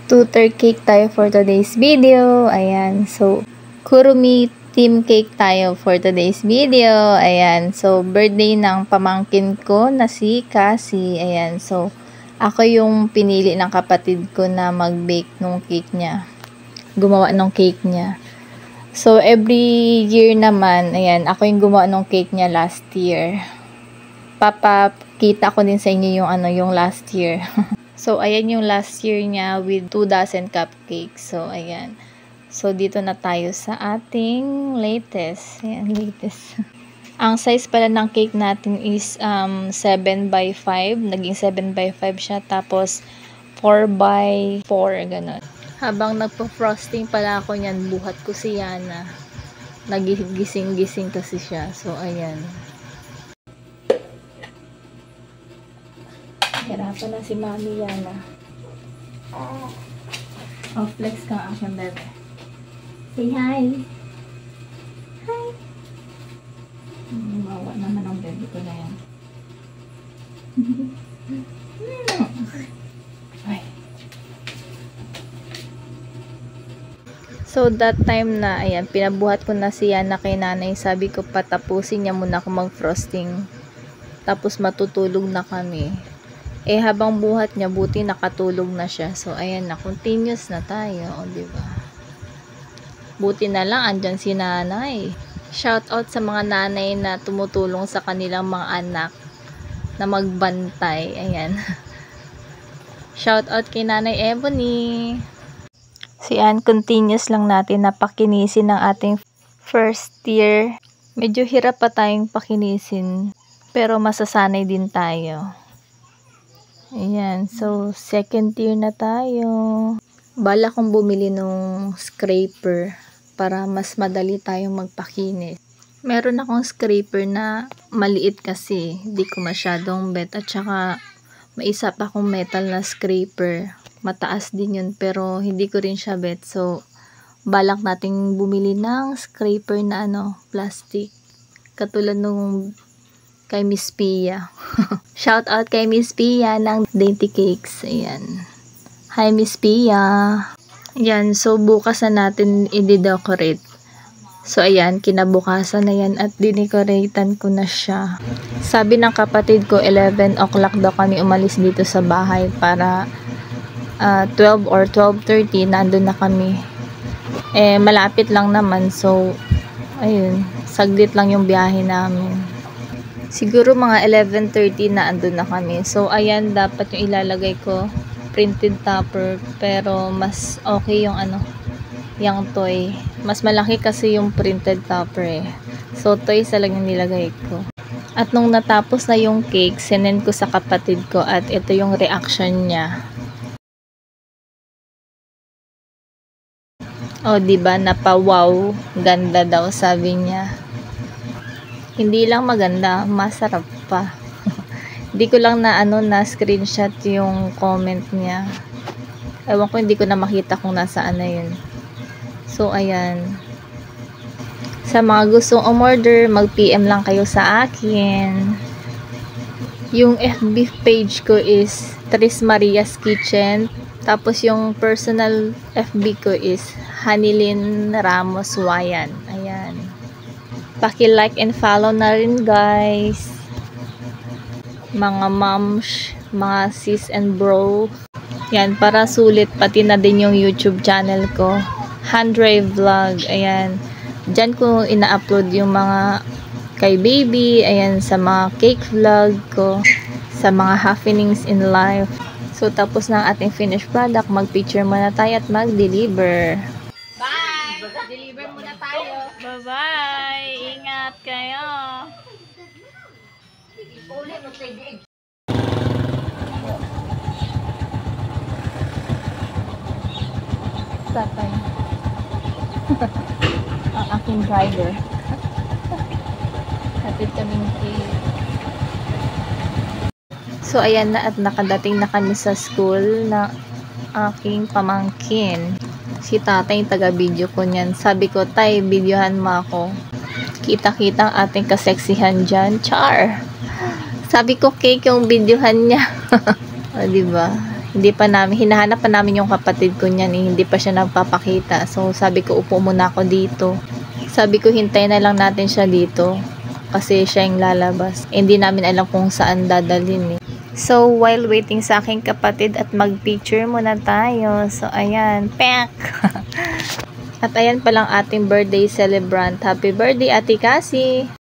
tutor cake tayo for today's video. Ayan. So, Kurumi team cake tayo for today's video. Ayan. So, birthday ng pamangkin ko na si Cassie. Ayan. So, ako yung pinili ng kapatid ko na mag-bake nung cake niya. Gumawa ng cake niya. So, every year naman, ayan, ako yung gumawa ng cake niya last year. Papakita ko din sa inyo yung yung last year. So, ayan yung last year niya with 2 dozen cupcakes. So, ayan. So, dito na tayo sa ating latest. Ayan, latest. Ang size pala ng cake natin is 7 by 5. Naging 7 by 5 siya. Tapos, 4 by 4. Ganun. Habang nagpo-frosting pala ako niyan, buhat ko si Yana. Nagigising-gising kasi siya. So, ayan. Hirapan na si Mami Yana. Oh, flex ka action, bebe. Say hi. Hi. Mawa naman ang bebe ko na yan. Ay. So, that time na, ayan, pinabuhat ko na si Yana kay nanay. Sabi ko, patapusin niya muna ako mag-frosting. Tapos, matutulog na kami. Eh, habang buhat niya, buti nakatulog na siya. So, ayan na, continuous na tayo. O, diba? Buti na lang, andyan si nanay. Shout out sa mga nanay na tumutulong sa kanilang mga anak na magbantay. Ayan. Shout out kay Nanay Ebony. So, yan, continuous lang natin na pakinisin ng ating first year. Medyo hirap pa tayong pakinisin, pero masasanay din tayo. Ayan, so, second year na tayo. Bala kong bumili nung scraper para mas madali tayong magpakinis. Meron akong scraper na maliit kasi, di ko masyadong bet. At saka, may isa pa akong metal na scraper. Mataas din yun, pero hindi ko rin siya bet. So, balak nating bumili ng scraper na plastic. Katulad nung kay Miss Pia. Shout out kay Miss Pia ng Dainty Cakes. Ayan. Hi Miss Pia. Ayan, so bukas na natin i-decorate. So, ayan, kinabukasan na yan at dinecoratean ko na siya. Sabi ng kapatid ko, 11 o'clock daw kami umalis dito sa bahay para 12 or 12:30 nandun na kami. Eh, malapit lang naman. So, ayun, saglit lang yung biyahe namin. Siguro mga 11:30 na andun na kami. So, ayan, dapat yung ilalagay ko printed topper. Pero, mas okay yung yung toy. Mas malaki kasi yung printed topper eh. So, toy sa lang yung nilagay ko. At nung natapos na yung cake, sinend ko sa kapatid ko at ito yung reaction niya. O, diba? Napa-wow. Ganda daw, sabi niya. Hindi lang maganda, masarap pa. Hindi ko lang na screenshot yung comment niya. Ewan ko, hindi ko na makita kung nasaan na yun. So, ayan. Sa mga gustong umorder, mag-PM lang kayo sa akin. Yung FB page ko is Tris Maria's Kitchen. Tapos yung personal FB ko is Hanilyn Ramos Wayan. Ayan. Paki-like and follow na rin, guys. Mga moms, mga sis and bro. Yan, para sulit. Pati na din yung YouTube channel ko. Handray Vlog. Ayan. Diyan ko ina-upload yung mga kay baby. Ayan, sa mga cake vlog ko. Sa mga happenings in life. So, tapos na ang ating finished product. Mag-picture muna tayo at mag-deliver. Bye! Deliver muna tayo. Bye-bye! Ingat kayo! Satay. Ang aking driver. Hatid kaming cake. So, ayan na at nakadating na kami sa school na aking pamangkin. Si tatay yung taga-video ko niyan. Sabi ko, tay, videohan mo ako. Kita-kita ang ating kaseksihan dyan. Char! Sabi ko, cake yung videohan niya. O, diba? Hinahanap pa namin yung kapatid ko niyan eh. Hindi pa siya nagpapakita. So, sabi ko, upo muna ako dito. Sabi ko, hintay na lang natin siya dito. Kasi siya yung lalabas. Hindi namin alam kung saan dadalhin eh. So, while waiting sa aking kapatid at mag-picture muna tayo. So, ayan. Pek! At ayan palang ating birthday celebrant. Happy birthday, Ate Cassie!